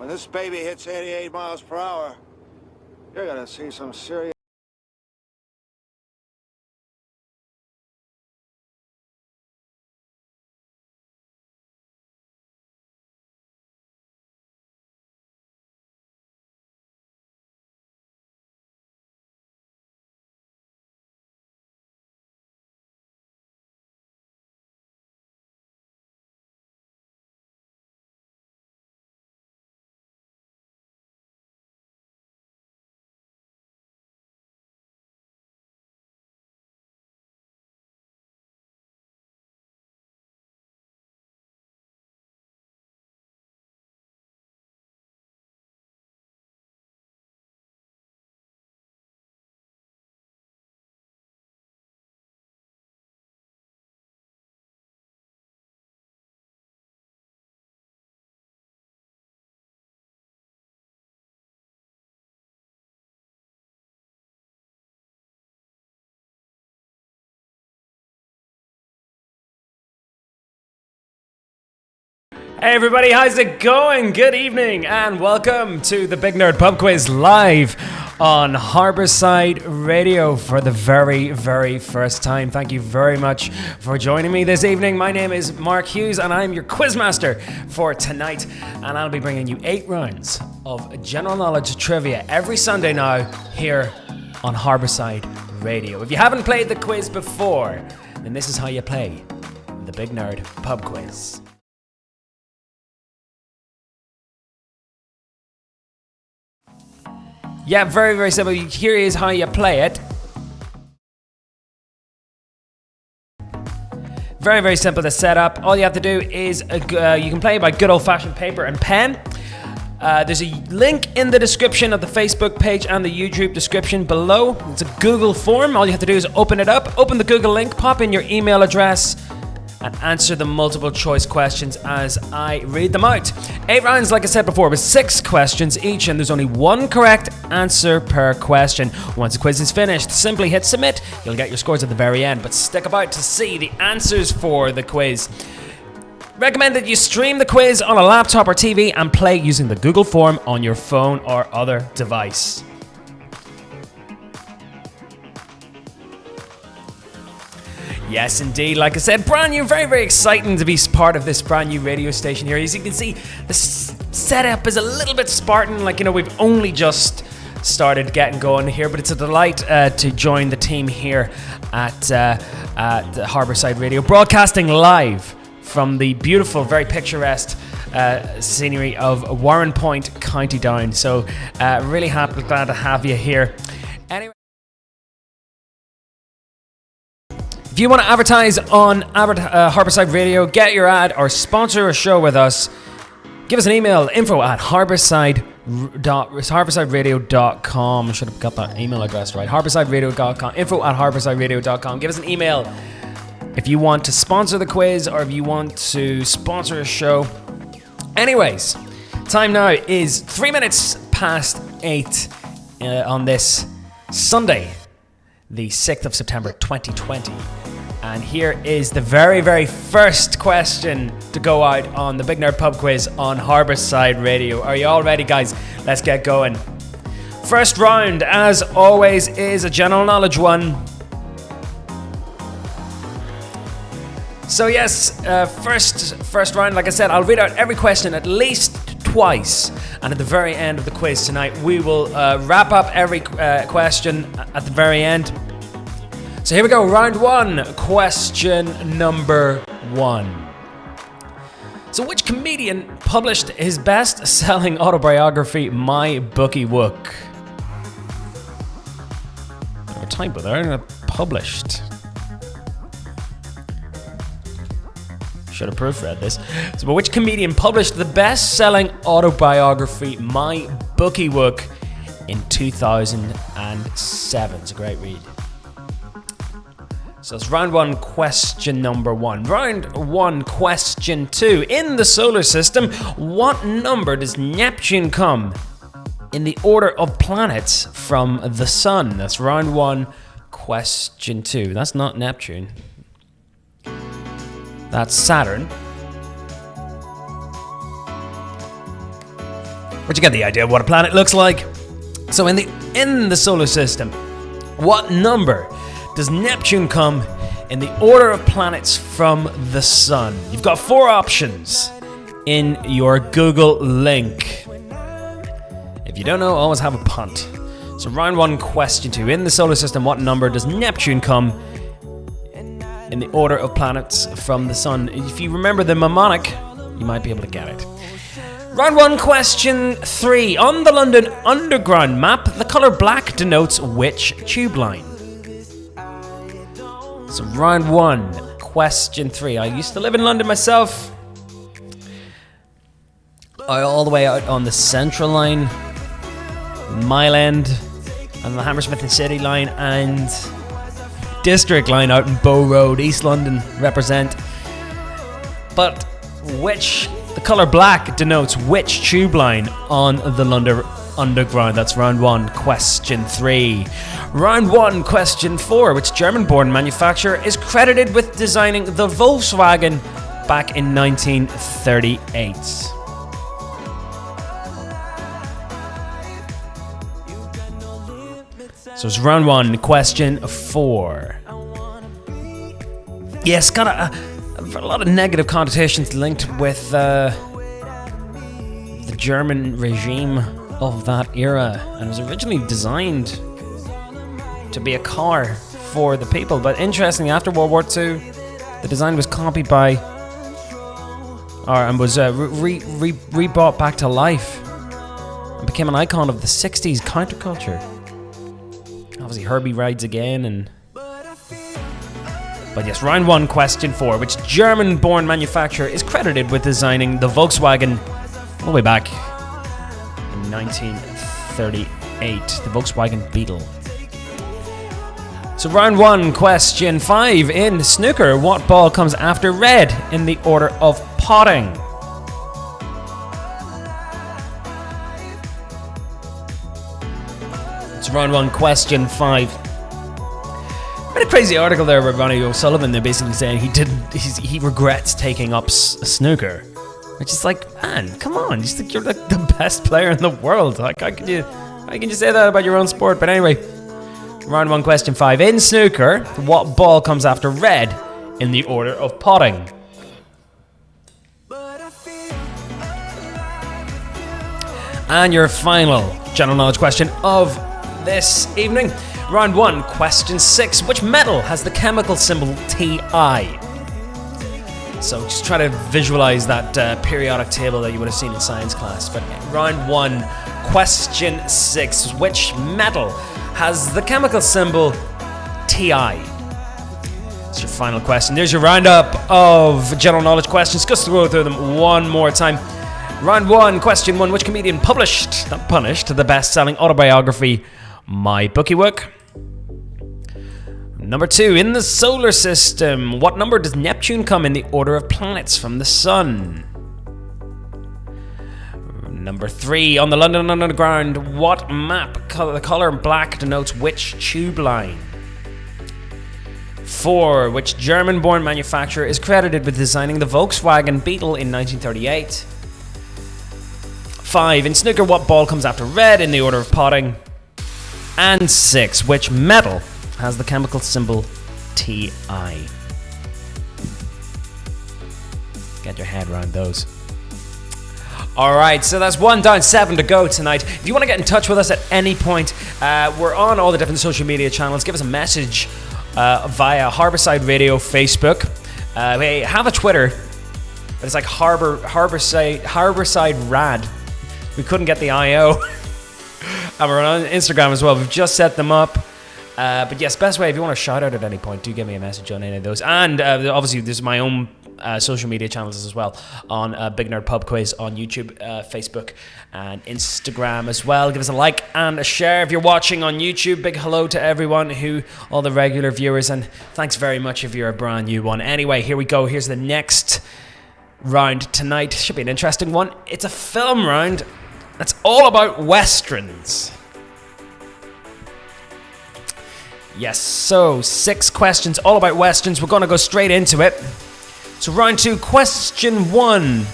When this baby hits 88 miles per hour, you're gonna see some serious... Hey everybody, how's it going? Good evening and welcome to the Big Nerd Pub Quiz live on Harbourside Radio for the very, very first time. Thank you very much for joining me this evening. My name is Mark Hughes and I'm your quizmaster for tonight, and I'll be bringing you 8 rounds of general knowledge trivia every Sunday now here on Harbourside Radio. If you haven't played the quiz before, then this is how you play the Big Nerd Pub Quiz. Yeah, very, very simple. Here is how you play it. Very, very simple to set up. All you have to do is, you can play by good old-fashioned paper and pen. There's a link in the description of the Facebook page and the YouTube description below. It's a Google form. All you have to do is open it up, open the Google link, pop in your email address, and answer the multiple choice questions as I read them out. 8 rounds, like I said before, with 6 questions each, and there's only 1 correct answer per question. Once the quiz is finished, simply hit submit. You'll get your scores at the very end, but stick about to see the answers for the quiz. Recommend that you stream the quiz on a laptop or TV and play using the Google form on your phone or other device. Yes, indeed. Like I said, brand new, very, very exciting to be part of this brand new radio station here. As you can see, the setup is a little bit Spartan. We've only just started getting going here, but it's a delight to join the team here at Harbourside Radio, broadcasting live from the beautiful, very picturesque scenery of Warren Point, County Down. So, really glad to have you here. Anyway. If you want to advertise on Harbourside Radio, get your ad, or sponsor a show with us, give us an email, info@harboursideradio.com. I should have got that email address right. Harboursideradio.com, info@harboursideradio.com. Give us an email if you want to sponsor the quiz or if you want to sponsor a show. Anyways, time now is 3 minutes past 8 on this Sunday, the 6th of September 2020. And here is the very, very first question to go out on the Big Nerd Pub Quiz on Harbourside Radio. Are you all ready, guys? Let's get going. First round, as always, is a general knowledge one. So yes, first round, like I said, I'll read out every question at least twice. And at the very end of the quiz tonight, we will wrap up every question at the very end. So here we go, round 1, question number 1. So which comedian published his best-selling autobiography, My Bookie Wook? A typo there, published. Should have proofread this. So, but which comedian published the best-selling autobiography, My Bookie Wook, in 2007? It's a great read. So it's round 1, question number 1. Round 1, question 2. In the solar system, what number does Neptune come in the order of planets from the sun? That's round 1, question 2. That's not Neptune. That's Saturn. But you get the idea of what a planet looks like. So in the solar system, what number does Neptune come in the order of planets from the sun? You've got 4 options in your Google link. If you don't know, always have a punt. So round 1, question 2. In the solar system, what number does Neptune come in the order of planets from the sun? If you remember the mnemonic, you might be able to get it. Round 1, question 3. On the London Underground map, the colour black denotes which tube line? So round 1, question 3. I used to live in London myself. All the way out on the Central Line, Mile End, and the Hammersmith and City Line, and District Line out in Bow Road, East London represent. But the colour black denotes which tube line on the London Underground? That's round 1, question 3. Round 1, question 4. Which German-born manufacturer is credited with designing the Volkswagen back in 1938. So it's round 1, question 4. Yes, got a lot of negative connotations linked with the German regime of that era, and it was originally designed to be a car for the people. But interestingly, after World War II, the design was copied by, and was rebrought back to life, and became an icon of the 60s counterculture. Obviously, Herbie rides again, but yes, round 1, question 4. Which German-born manufacturer is credited with designing the Volkswagen all the way back in 1938, the Volkswagen Beetle? So round 1, question 5. In snooker, what ball comes after red in the order of potting? It's round 1, question 5. I read a crazy article there about Ronnie O'Sullivan. They're basically saying he regrets taking up snooker, which is like, man, come on, you think you're like the best player in the world? Like, how can you say that about your own sport? But anyway, round 1, question 5. In snooker, what ball comes after red in the order of potting? And your final general knowledge question of this evening. Round 1, question 6. Which metal has the chemical symbol Ti? So just try to visualize that periodic table that you would have seen in science class. But round 1, question 6. Which metal has the chemical symbol Ti? That's your final question. There's your roundup of general knowledge questions. Just to go through them one more time. Round 1, question 1. Which comedian published, not punished, the best-selling autobiography, My Bookie Book? Number 2, in the solar system, what number does Neptune come in the order of planets from the sun? Number 3, on the London Underground, what map, the colour black denotes which tube line? 4, which German-born manufacturer is credited with designing the Volkswagen Beetle in 1938? 5, in snooker, what ball comes after red in the order of potting? And 6, which metal has the chemical symbol Ti? Get your head around those. Alright, so that's 1 down, 7 to go tonight. If you want to get in touch with us at any point, we're on all the different social media channels. Give us a message via Harbourside Radio Facebook. We have a Twitter, but it's like Harbourside Rad. We couldn't get the IO. And we're on Instagram as well. We've just set them up. But yes, best way, if you want to shout out at any point, do give me a message on any of those. And obviously, there's my own social media channels as well on BigNerdPubQuiz on YouTube, Facebook, and Instagram as well. Give us a like and a share if you're watching on YouTube. Big hello to everyone, all the regular viewers, and thanks very much if you're a brand new one. Anyway, here we go. Here's the next round tonight. Should be an interesting one. It's a film round that's all about westerns. Yes, so 6 questions all about westerns. We're going to go straight into it. So round 2, question 1.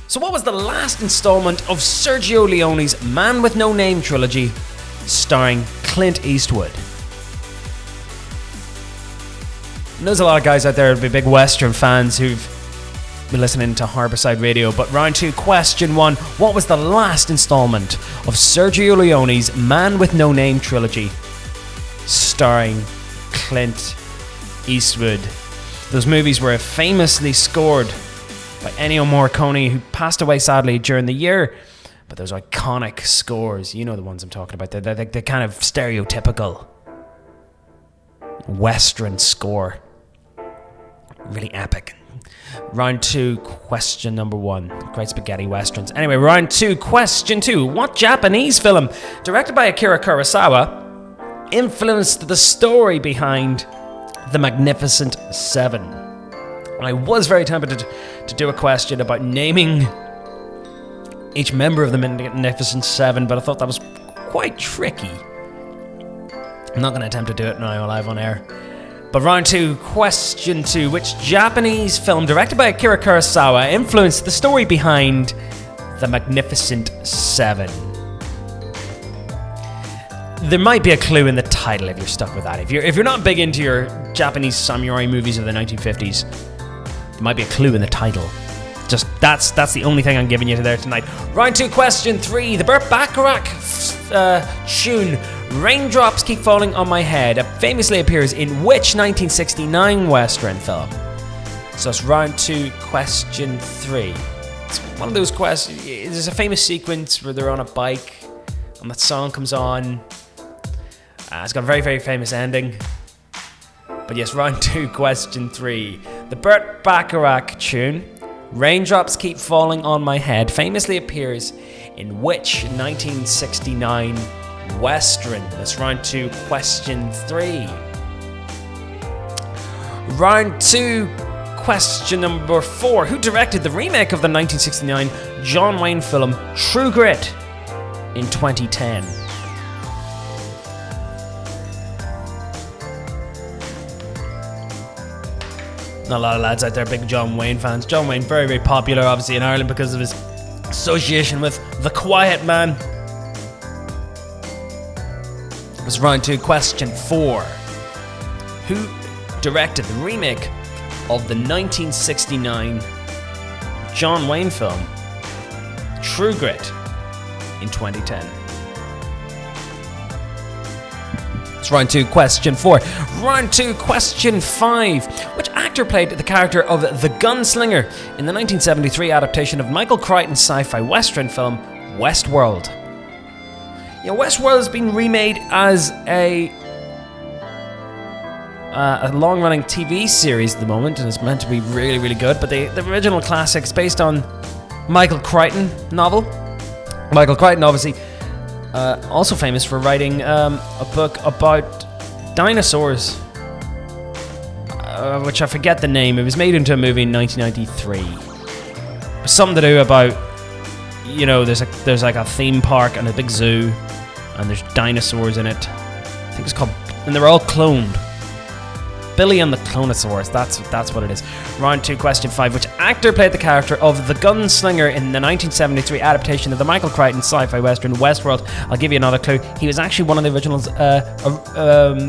So what was the last installment of Sergio Leone's Man with No Name trilogy starring Clint Eastwood? And there's a lot of guys out there who'd be big western fans who've been listening to Harbourside Radio. But round 2, question 1. What was the last installment of Sergio Leone's Man with No Name trilogy starring Clint Eastwood? Those movies were famously scored by Ennio Morricone, who passed away sadly during the year. But those iconic scores, you know the ones I'm talking about. They're kind of stereotypical Western score. Really epic. Round 2, question number 1. Great spaghetti westerns. Anyway, round 2, question 2. What Japanese film, directed by Akira Kurosawa, influenced the story behind The Magnificent Seven? And I was very tempted to do a question about naming each member of the Magnificent Seven, but I thought that was quite tricky. I'm not going to attempt to do it now live on air. But round 2, question 2. Which Japanese film directed by Akira Kurosawa influenced the story behind The Magnificent Seven? There might be a clue in the title if you're stuck with that. If you're not big into your Japanese samurai movies of the 1950s, there might be a clue in the title. Just that's the only thing I'm giving you there tonight. Round 2, question 3. The Burt Bacharach tune "Raindrops Keep Falling on My Head" famously appears in which 1969 Western film? So it's round 2, question 3. It's one of those questions. There's a famous sequence where they're on a bike and that song comes on. It's got a very, very famous ending. But yes, round 2, question 3. The Burt Bacharach tune "Raindrops Keep Falling on My Head" famously appears in which 1969 Western? That's round 2, question 3. Round 2, question number 4. Who directed the remake of the 1969 John Wayne film True Grit in 2010? Not a lot of lads out there big John Wayne fans. John Wayne, very, very popular, obviously, in Ireland because of his association with the Quiet Man. It was round 2, question 4. Who directed the remake of the 1969 John Wayne film True Grit in 2010? It's round 2, question 4. Round 2, question 5. Which actor played the character of the Gunslinger in the 1973 adaptation of Michael Crichton's sci-fi western film Westworld? Westworld has been remade as a long-running TV series at the moment, and it's meant to be really, really good. But the original classic is based on Michael Crichton novel. Michael Crichton, obviously, also famous for writing a book about dinosaurs, which I forget the name. It was made into a movie in 1993. Something to do about, there's like a theme park and a big zoo, and there's dinosaurs in it. I think it's called, and they're all cloned. Billy and the Clonosaurus, that's what it is. Round 2, question 5. Which actor played the character of the Gunslinger in the 1973 adaptation of the Michael Crichton sci-fi western Westworld? I'll give you another clue. He was actually one of the originals,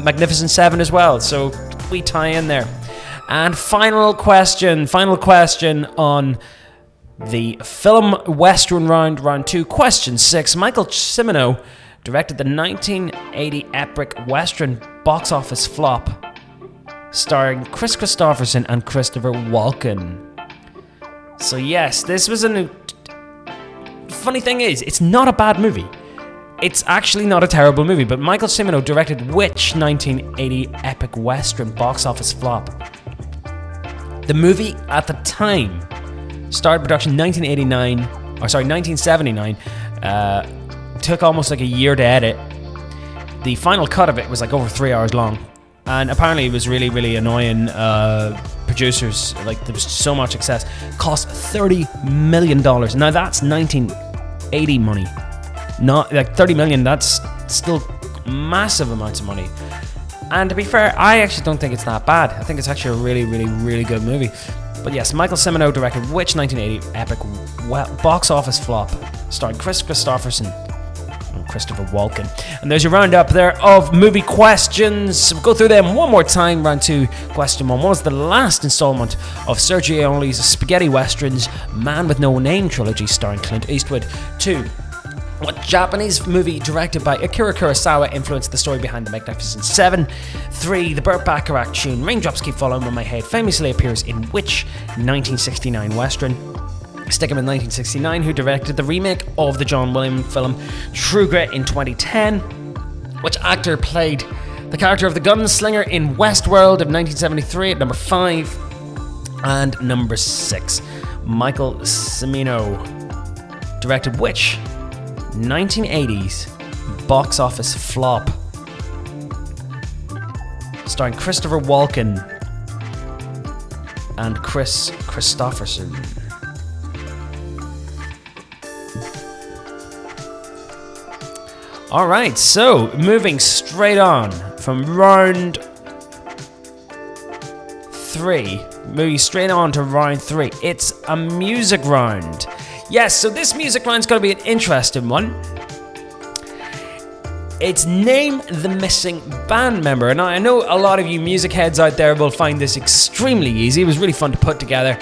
Magnificent Seven as well, so we tie in there. And final question on the film western round 2, question 6. Michael Cimino directed the 1980 epic western box office flop starring Chris Christopherson and Christopher Walken. So yes, this was a new... Funny thing is, it's not a bad movie. It's actually not a terrible movie, but Michael Cimino directed which 1980 epic western box office flop? The movie at the time started production 1979. Took almost like a year to edit. The final cut of it was like over 3 hours long. And apparently it was really, really annoying. Producers, like, there was so much excess. Cost $30 million. Now that's 1980 money. Not like 30 million. That's still massive amounts of money. And to be fair, I actually don't think it's that bad. I think it's actually a really, really, really good movie. But yes, Michael Cimino directed which 1980 epic box office flop starring Chris Christopherson and Christopher Walken. And there's your roundup there of movie questions. We'll go through them one more time. Round 2, question 1. What was the last installment of Sergio Leone's spaghetti westerns Man with No Name trilogy starring Clint Eastwood? 2. What Japanese movie directed by Akira Kurosawa influenced the story behind The Magnificent Seven? 3. The Burt Bacharach tune Raindrops Keep Falling on My Head famously appears in which 1969 western? Sticking with 1969, who directed the remake of the John Wayne film True Grit in 2010? Which actor played the character of the Gunslinger in Westworld of 1973 at number 5? And number 6, Michael Cimino directed which 1980s box office flop starring Christopher Walken and Chris Christopherson? Alright, so moving straight on from round 3. Moving straight on to round 3. It's a music round. Yes, so this music round is going to be an interesting one. It's Name the Missing Band Member. Now, I know a lot of you music heads out there will find this extremely easy. It was really fun to put together.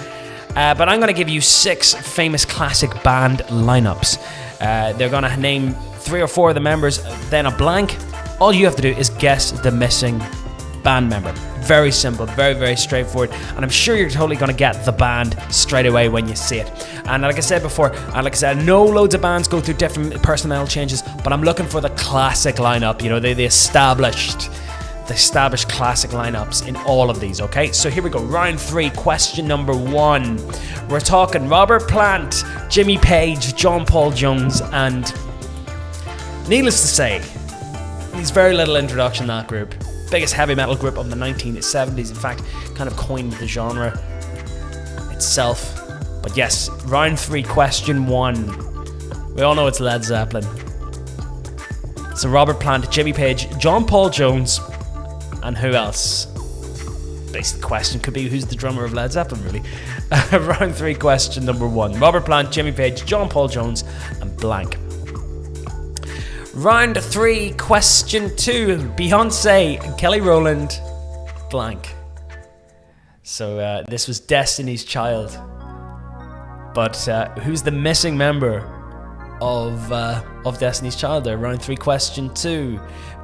But I'm going to give you 6 famous classic band lineups. They're going to name 3 or 4 of the members, then a blank. All you have to do is guess the missing band member. Very simple, very, very straightforward. And I'm sure you're totally going to get the band straight away when you see it. And like I said before, I know loads of bands go through different personnel changes, but I'm looking for the classic lineup, you know, the established classic lineups in all of these, okay? So here we go, round 3, question number 1. We're talking Robert Plant, Jimmy Page, John Paul Jones, and needless to say, needs very little introduction, that group. Biggest heavy metal group of the 1970s, in fact, kind of coined the genre itself. But yes, round 3, question 1. We all know it's Led Zeppelin. So Robert Plant, Jimmy Page, John Paul Jones, and who else? Basic question could be who's the drummer of Led Zeppelin, really. Round 3, question number 1. Robert Plant, Jimmy Page, John Paul Jones, and blank. Round 3, question 2. Beyonce, Kelly Rowland, blank. So this was Destiny's Child. But who's the missing member of Destiny's Child there? Round 3, question 2.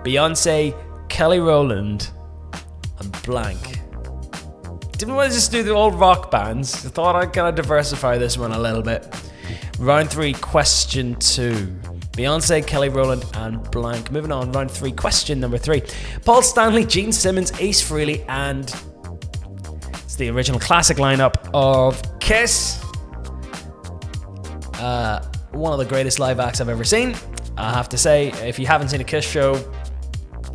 Beyonce, Kelly Rowland, and blank. Didn't want to just do the old rock bands. I thought I'd kind of diversify this one a little bit. Round 3, question 2. Beyonce, Kelly Rowland, and blank. Moving on, round 3, question number 3. Paul Stanley, Gene Simmons, Ace Frehley, and it's the original classic lineup of Kiss. One of the greatest live acts I've ever seen. I have to say, if you haven't seen a Kiss show,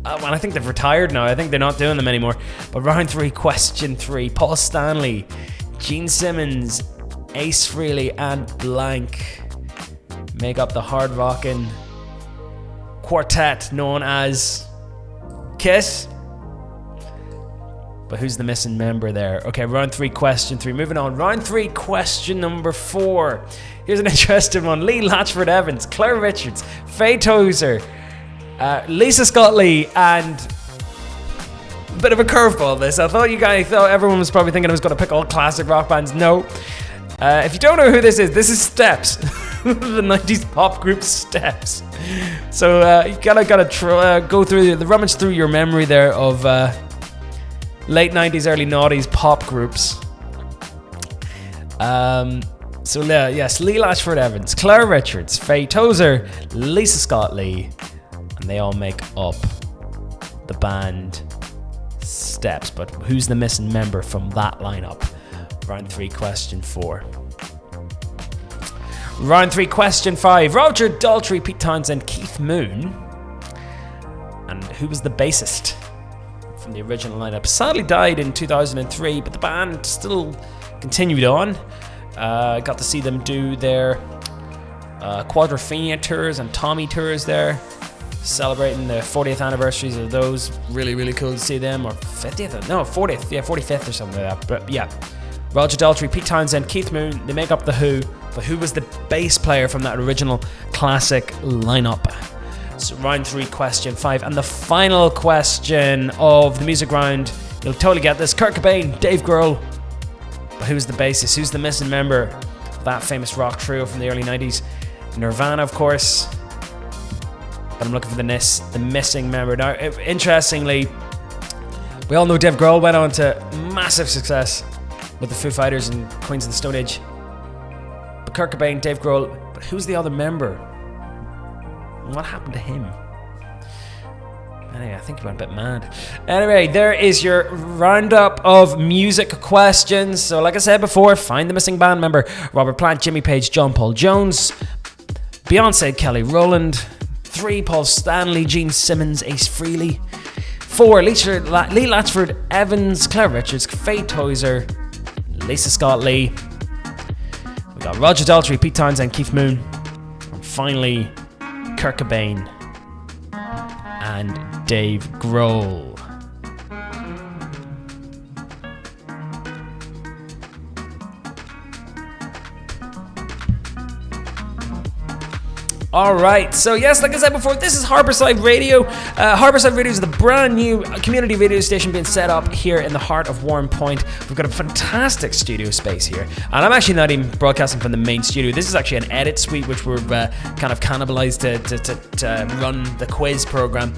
well, I think they've retired now. I think they're not doing them anymore. But round 3, question 3. Paul Stanley, Gene Simmons, Ace Frehley, and blank make up the hard-rocking quartet known as Kiss. But who's the missing member there? Okay, round 3, question 3. Moving on. Round 3, question number 4. Here's an interesting one. Lee Latchford Evans, Claire Richards, Faye Tozer, Lisa Scott Lee, and a bit of a curveball this. I thought everyone was probably thinking I was going to pick all classic rock bands. No. If you don't know who this is Steps. The 90s pop group Steps. So you gotta go through the rummage through your memory there of late 90s, early 90s pop groups. So yes, Lee Latchford Evans, Claire Richards, Faye Tozer, Lisa Scott Lee, and they all make up the band Steps. But who's the missing member from that lineup? Round 3, question 4. Round 3, question 5. Roger Daltrey, Pete Townsend, Keith Moon. And who was the bassist from the original lineup? Sadly died in 2003, but the band still continued on. Got to see them do their Quadrophenia tours and Tommy tours there, celebrating the 40th anniversaries of those. Really, really cool to see them. Or 50th? No, 40th. Yeah, 45th or something like that. But yeah. Roger Daltrey, Pete Townsend, Keith Moon, they make up the Who. But who was the bass player from that original classic lineup? So round 3, question 5. And the final question of the music round, you'll totally get this. Kurt Cobain, Dave Grohl. But who's the bassist? Who's the missing member of that famous rock trio from the early 90s? Nirvana, of course. But I'm looking for the missing member. Now, interestingly, we all know Dave Grohl went on to massive success with the Foo Fighters and Queens of the Stone Age. But Kurt Cobain, Dave Grohl, but who's the other member? What happened to him? Anyway, I think he went a bit mad. Anyway, there is your roundup of music questions. So like I said before, find the missing band member. Robert Plant, Jimmy Page, John Paul Jones, Beyonce, Kelly Rowland. 3, Paul Stanley, Gene Simmons, Ace Frehley. 4, Lee Latchford Evans, Claire Richards, Faye Tozer, Lisa Scott Lee. We got Roger Daltrey, Pete Townsend, Keith Moon, and finally Kurt Cobain and Dave Grohl. All right, so yes, like I said before, this is Harbourside Radio. Harbourside Radio is the brand new community radio station being set up here in the heart of Warren Point. We've got a fantastic studio space here, and I'm actually not even broadcasting from the main studio. This is actually an edit suite which we're kind of cannibalized to run the quiz program.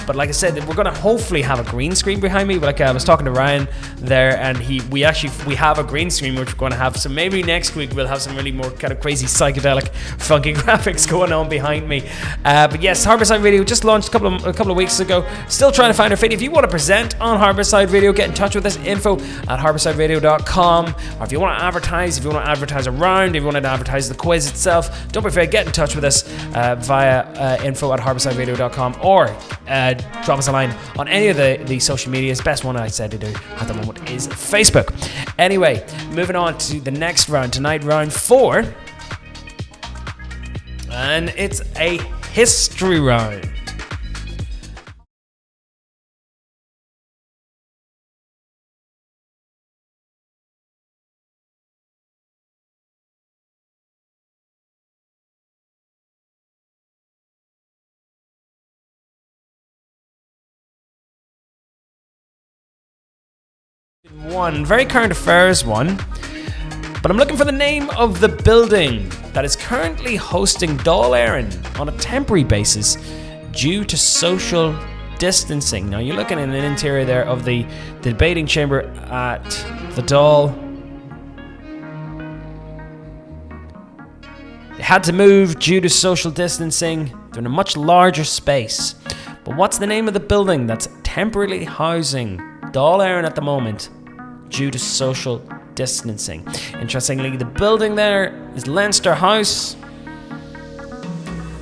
But like I said, we're going to hopefully have a green screen behind me. Like I was talking to Ryan there, and we have a green screen which we're going to have. So maybe next week we'll have some really more kind of crazy psychedelic, funky graphics going on behind me. But yes, Harbourside Radio just launched a couple of weeks ago. Still trying to find our feet. If you want to present on Harbourside Radio, get in touch with us. info@harbourside.radio.com. Or if you want to advertise, around, if you want to advertise the quiz itself, don't be afraid. Get in touch with us via info@harbourside.radio.com, or drop us a line on any of the social medias. Best one I said to do at the moment is Facebook. Anyway, moving on to the next round tonight, round 4. And it's a history round. One very current affairs one, but I'm looking for the name of the building that is currently hosting Dáil Éireann on a temporary basis due to social distancing. Now you're looking at an interior there of the debating chamber at the Dáil. They had to move due to social distancing. They're in a much larger space. But what's the name of the building that's temporarily housing Dáil Éireann at the moment due to social distancing? Interestingly, the building there is Leinster House. It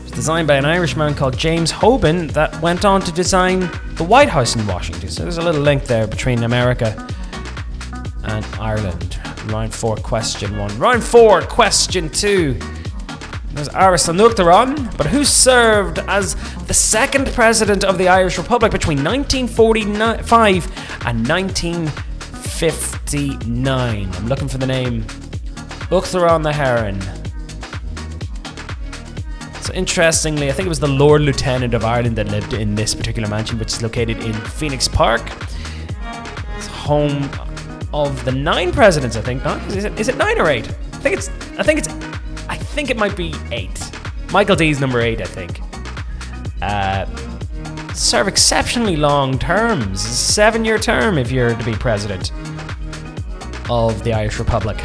was designed by an Irishman called James Hoban that went on to design the White House in Washington. So there's a little link there between America and Ireland. Round 4, question 1. Round 4, question 2. There's Áras an Uachtaráin, but who served as the second president of the Irish Republic between 1945 and 1959? I'm looking for the name. Uachtaráin the Heron. So interestingly, I think it was the Lord Lieutenant of Ireland that lived in this particular mansion, which is located in Phoenix Park. It's home of the 9 presidents, I think. No? Is it 9 or 8? I think it might be 8. Michael D's number 8, I think. Serve exceptionally long terms. A 7-year term if you're to be president of the Irish Republic.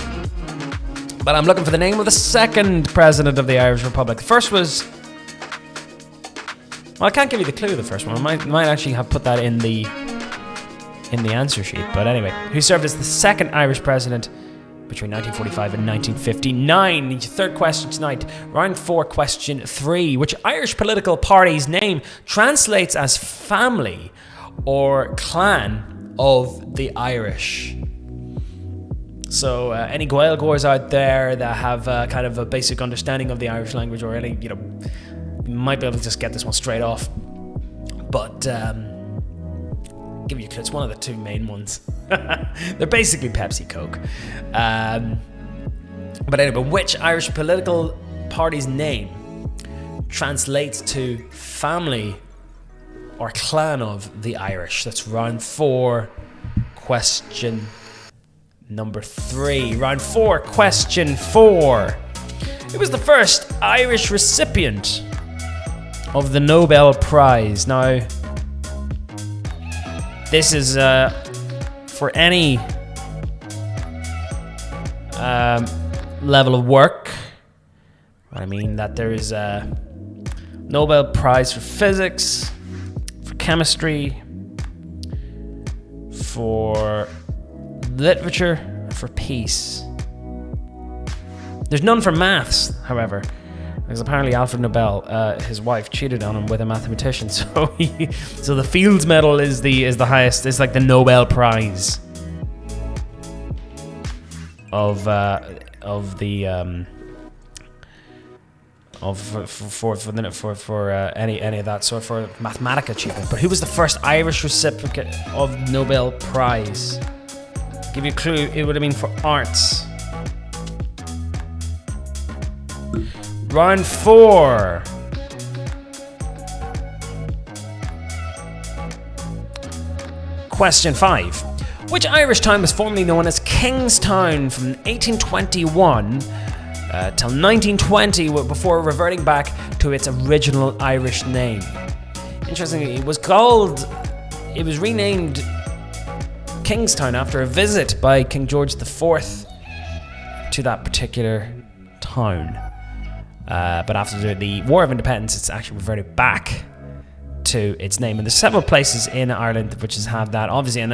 But I'm looking for the name of the second president of the Irish Republic. The first was... Well, I can't give you the clue, the first one. I might actually have put that in the answer sheet. But anyway, who served as the second Irish president between 1945 and 1959. The third question tonight, round 4, question 3. Which Irish political party's name translates as family or clan of the Irish? So any Gaeilgeoirs out there that have kind of a basic understanding of the Irish language, or any, you might be able to just get this one straight off. But give you a clue, it's one of the 2 main ones. They're basically Pepsi Coke. But anyway, which Irish political party's name translates to family or clan of the Irish? That's round 4, question number 3. Round 4, question 4. Who was the first Irish recipient of the Nobel Prize? Now, this is for any level of work. I mean that there is a Nobel Prize for physics, for chemistry, for literature, for peace. There's none for maths, however, because apparently Alfred Nobel, his wife, cheated on him with a mathematician. So the Fields Medal is the highest. It's like the Nobel Prize of any of that sort for mathematical achievement. But who was the first Irish recipient of Nobel Prize? Give you a clue, it would have been for arts. Round 4. Question 5. Which Irish town was formerly known as Kingstown from 1821 till 1920 before reverting back to its original Irish name? Interestingly, it was renamed Kingstown after a visit by King George IV to that particular town. But after the War of Independence, it's actually reverted back to its name. And there's several places in Ireland which have that, obviously, and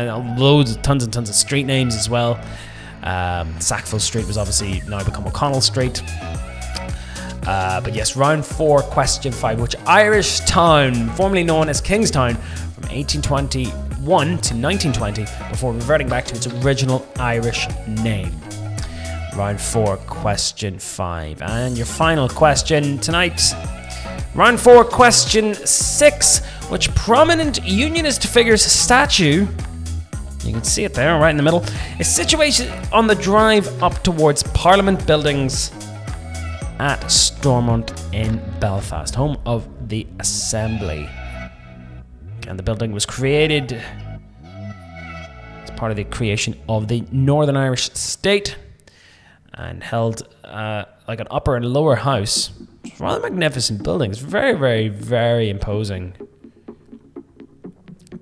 tons and tons of street names as well. Sackville Street was obviously now become O'Connell Street. But yes, round 4, question 5. Which Irish town, formerly known as Kingstown, from 1821 to 1920, before reverting back to its original Irish name? Round 4, question 5. And your final question tonight. Round 4, question 6. Which prominent unionist figure's statue, you can see it there right in the middle, is situated on the drive up towards Parliament Buildings at Stormont in Belfast, home of the Assembly. And the building was created as part of the creation of the Northern Irish state and held like an upper and lower house. It's a rather magnificent building. It's very, very, very imposing.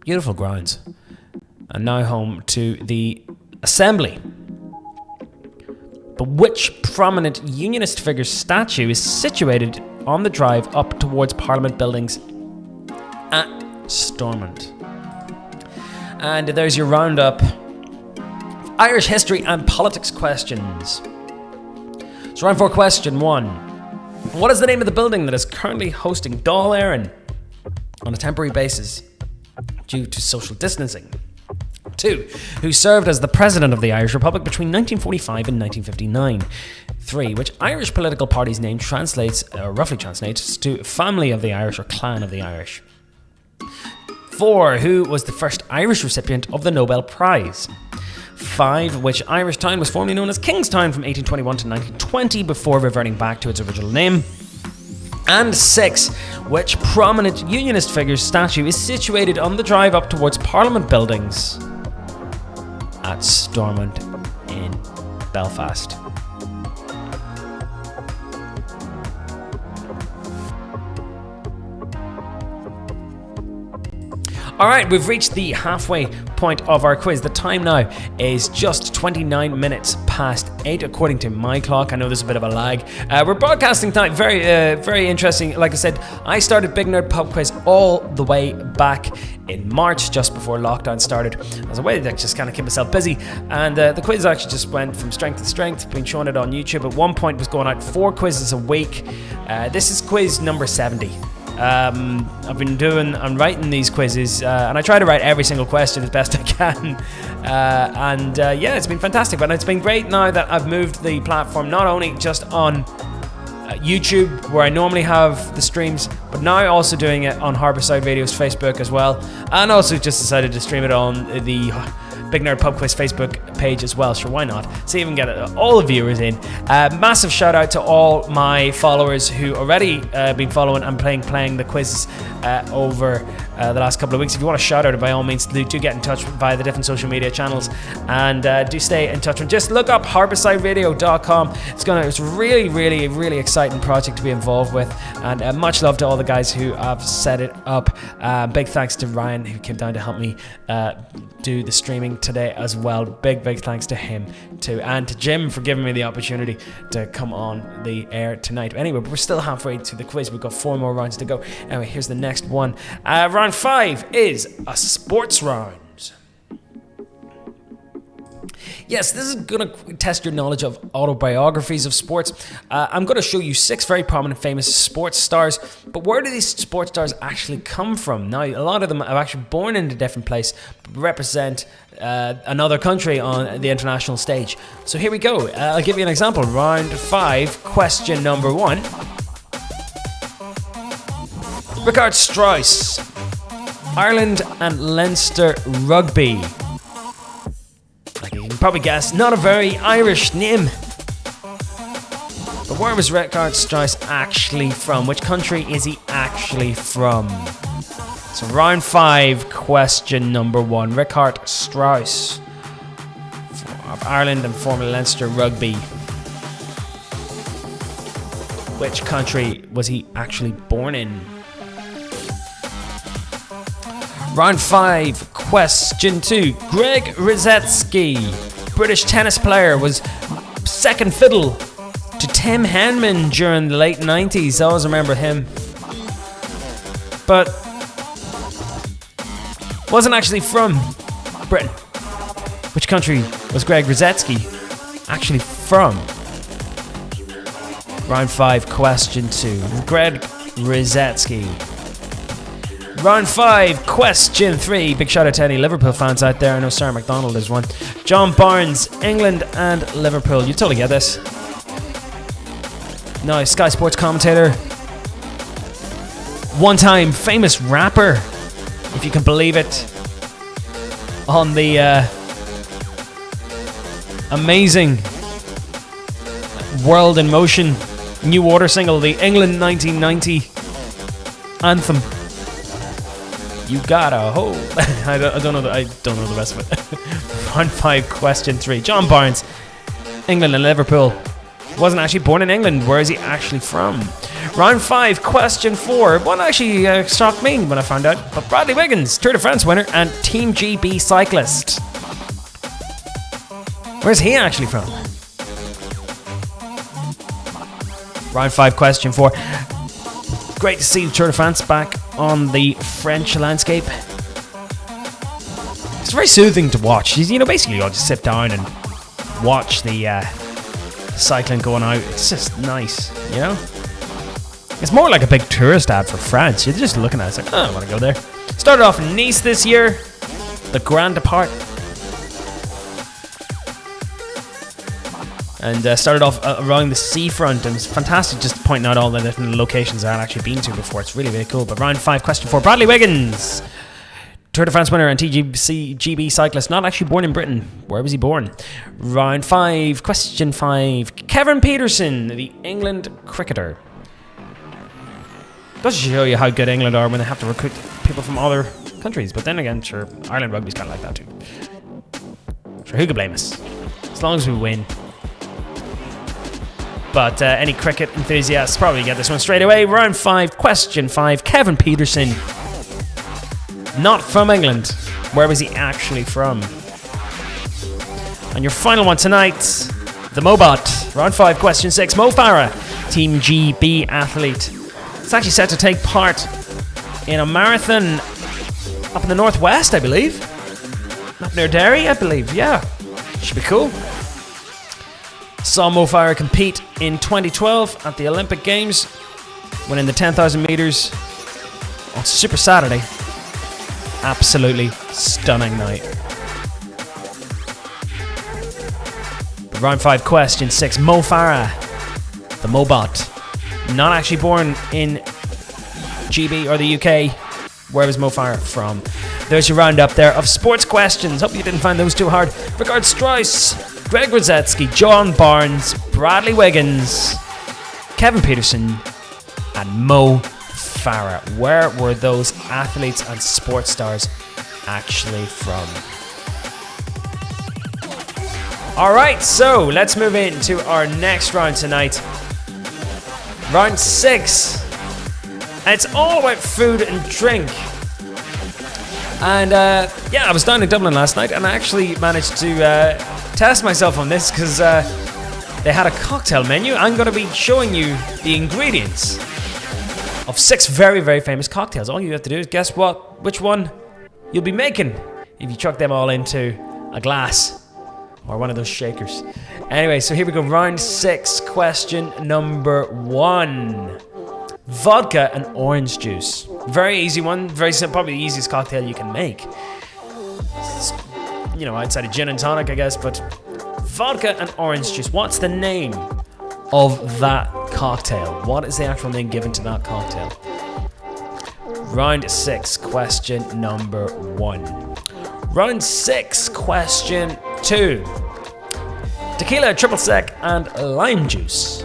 Beautiful grounds. And now home to the Assembly. But which prominent unionist figure's statue is situated on the drive up towards Parliament Buildings at Stormont? And there's your roundup of Irish history and politics questions. So round 4, question 1. What is the name of the building that is currently hosting Dáil Éireann on a temporary basis due to social distancing? 2. Who served as the President of the Irish Republic between 1945 and 1959? 3. Which Irish political party's name roughly translates to Family of the Irish or Clan of the Irish? 4. Who was the first Irish recipient of the Nobel Prize? 5. Which Irish town was formerly known as Kingstown from 1821 to 1920 before reverting back to its original name? And 6. Which prominent unionist figure's statue is situated on the drive up towards Parliament Buildings at Stormont in Belfast? Alright, we've reached the halfway point of our quiz. The time now is just 29 minutes past 8 according to my clock. I know there's a bit of a lag. We're broadcasting tonight. Very interesting. Like I said, I started Big Nerd Pub Quiz all the way back in March, just before lockdown started, as a way to just kind of keep myself busy. And the quiz actually just went from strength to strength. Been showing it on YouTube. At one point was going out 4 quizzes a week. This is quiz number 70. I'm writing these quizzes, and I try to write every single question as best I can. Yeah, it's been fantastic. But it's been great now that I've moved the platform not only just on YouTube, where I normally have the streams, but now also doing it on Harbourside Radio's Facebook as well, and also just decided to stream it on the Big Nerd Pub Quiz Facebook page as well. Sure, why not? See if we can get all the viewers in. Massive shout out to all my followers who already been following and playing the quizzes over the last couple of weeks. If you want to shout out, by all means, do get in touch via the different social media channels, and do stay in touch. And just look up harbourside.radio.com. It's really, really, really exciting project to be involved with, and much love to all the guys who have set it up. Big thanks to Ryan, who came down to help me do the streaming today as well. Big thanks to him too, and to Jim for giving me the opportunity to come on the air tonight. Anyway, but we're still halfway to the quiz. We've got 4 more rounds to go. Anyway, here's the next one. Round 5 is a sports round. Yes, this is going to test your knowledge of autobiographies of sports. I'm going to show you 6 very prominent, famous sports stars. But where do these sports stars actually come from? Now, a lot of them are actually born in a different place, but represent another country on the international stage. So here we go. I'll give you an example. Round 5, question number 1. Richard Strauss, Ireland and Leinster Rugby. Like you can probably guess, not a very Irish name. But But where was Richard Strauss actually from? Which country is he actually from? So round 5, question number 1. Richard Strauss of Ireland and former Leinster Rugby. Which country was he actually born in? Round 5, question 2. Greg Rosetsky, British tennis player, was second fiddle to Tim Henman during the late 90s. I always remember him. But wasn't actually from Britain. Which country was Greg Rosetsky actually from? Round 5, question 2. Greg Rosetsky. Round 5, question 3. Big shout out to any Liverpool fans out there. I know Sarah McDonald is one. John Barnes, England and Liverpool. You totally get this. No, Sky Sports commentator. One-time famous rapper, if you can believe it. On the amazing World in Motion New Order single, the England 1990 anthem. You gotta hold. I don't know the rest of it. Round 5, question 3. John Barnes, England and Liverpool. Wasn't actually born in England. Where is he actually from? Round 5, question 4. One actually shocked me when I found out. But Bradley Wiggins, Tour de France winner and Team GB cyclist. Where's he actually from? Round 5, question 4. Great to see the Tour de France back on the French landscape. It's very soothing to watch. You know, basically you'll just sit down and watch the cycling going out. It's just nice, you know? It's more like a big tourist ad for France. You're just looking at it, it's like, oh, I want to go there. Started off in Nice this year, the Grand Depart. And started off around the seafront, and it's fantastic just pointing out all the different locations I've actually been to before. It's really, really cool. But round 5, question 4, Bradley Wiggins, Tour de France winner and GB cyclist, not actually born in Britain. Where was he born? Round 5, question 5, Kevin Peterson, the England cricketer. Does show you how good England are when they have to recruit people from other countries. But then again, sure, Ireland rugby's kind of like that too. Sure, who could blame us? As long as we win. But any cricket enthusiasts probably get this one straight away. Round 5, question 5. Kevin Peterson, not from England. Where was he actually from? And your final one tonight, the Mobot. Round 5, question 6. Mo Farah, Team GB athlete. It's actually set to take part in a marathon up in the northwest, I believe. Up near Derry, I believe. Yeah, should be cool. Saw Mo Farah compete in 2012 at the Olympic Games, winning the 10,000 meters on Super Saturday. Absolutely stunning night. But round 5, question 6. Mo Farah, the Mobot. Not actually born in GB or the UK. Where was Mo Farah from? There's your roundup there of sports questions. Hope you didn't find those too hard. Richard Strauss, Greg Rosetsky, John Barnes, Bradley Wiggins, Kevin Peterson, and Mo Farah. Where were those athletes and sports stars actually from? Alright, so let's move into our next round tonight. Round 6. And it's all about food and drink. And yeah, I was down in Dublin last night and I actually managed to test myself on this because they had a cocktail menu. I'm going to be showing you the ingredients of 6 very, very famous cocktails. All you have to do is guess which one you'll be making if you chuck them all into a glass or one of those shakers. Anyway, so here we go. Round 6, question number 1. Vodka and orange juice. Very easy one. Very simple. Probably the easiest cocktail you can make. It's, you know, outside of gin and tonic, I guess, but vodka and orange juice. What's the name of that cocktail? What is the actual name given to that cocktail? Round 6, question number 1. Round 6, question 2. Tequila, triple sec, and lime juice.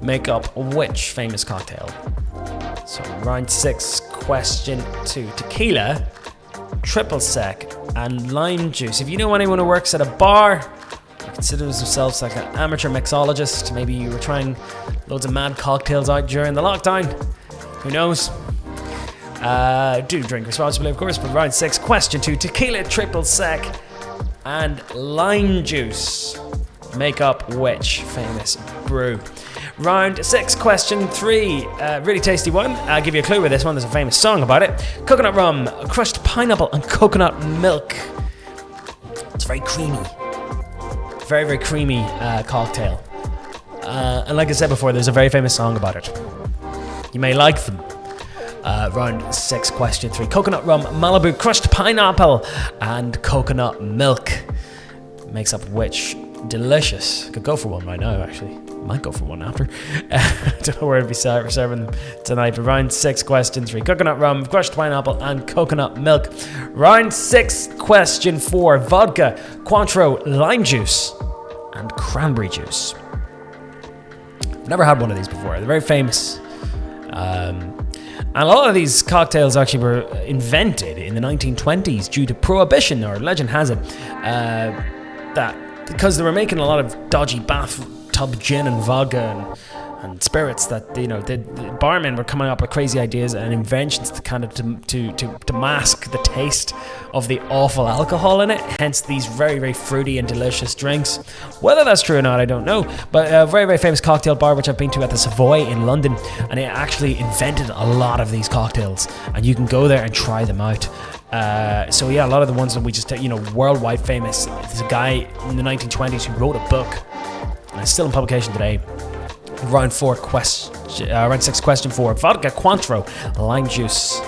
make up which famous cocktail? So round 6, question 2. Tequila, triple sec, and lime juice. If you know anyone who works at a bar, considers themselves like an amateur mixologist, maybe you were trying loads of mad cocktails out during the lockdown, who knows? Do drink responsibly, of course. But round 6, question 2. Tequila, triple sec, and lime juice make up which famous brew? Round 6, question 3. Really tasty one. I'll give you a clue with this one. There's a famous song about it. Coconut rum, crushed pineapple, and coconut milk. It's very creamy. Very, very creamy cocktail. And like I said before, there's a very famous song about it. You may like them. Round 6, question 3. Coconut rum, Malibu, crushed pineapple, and coconut milk makes up which delicious? Could go for one right now, actually. Might go for one after. Don't know where I'd be serving them tonight. But round 6, question 3. Coconut rum, crushed pineapple, and coconut milk. Round 6, question 4. Vodka, Cointreau, lime juice, and cranberry juice. I've never had one of these before. They're very famous. And a lot of these cocktails actually were invented in the 1920s due to prohibition, or legend has it, that because they were making a lot of dodgy bathtub gin and vodka and spirits, that the barmen were coming up with crazy ideas and inventions to kind of to mask the taste of the awful alcohol in it. Hence these very, very fruity and delicious drinks. Whether that's true or not, I don't know. But a very, very famous cocktail bar which I've been to at the Savoy in London, and it actually invented a lot of these cocktails, and you can go there and try them out. So yeah, a lot of the ones that we just worldwide famous. There's a guy in the 1920s who wrote a book, and it's still in publication today. Round 6, question 4. Vodka, Cointreau, lime juice,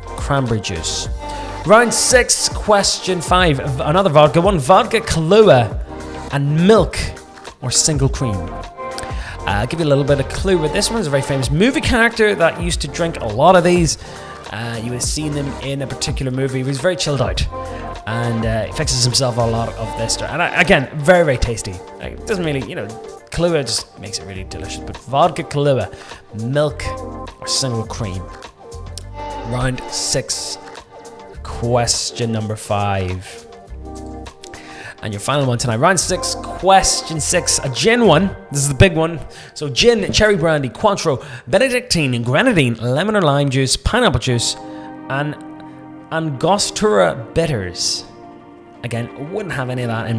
cranberry juice. Round 6, question 5. Another vodka one. Vodka, Kahlua, and milk, or single cream. I'll give you a little bit of clue with this one. It's a very famous movie character that used to drink a lot of these. You would have seen them in a particular movie. He was very chilled out, and he fixes himself a lot of this. And again, very, very tasty. It doesn't really, Kahlua just makes it really delicious. But vodka, Kahlua, milk, or single cream. Round 6, question number 5. And your final one tonight. Round 6, question 6. A gin one. This is the big one. So gin, cherry brandy, Cointreau, Benedictine, grenadine, lemon or lime juice, pineapple juice, and Angostura bitters. Again, wouldn't have any of that in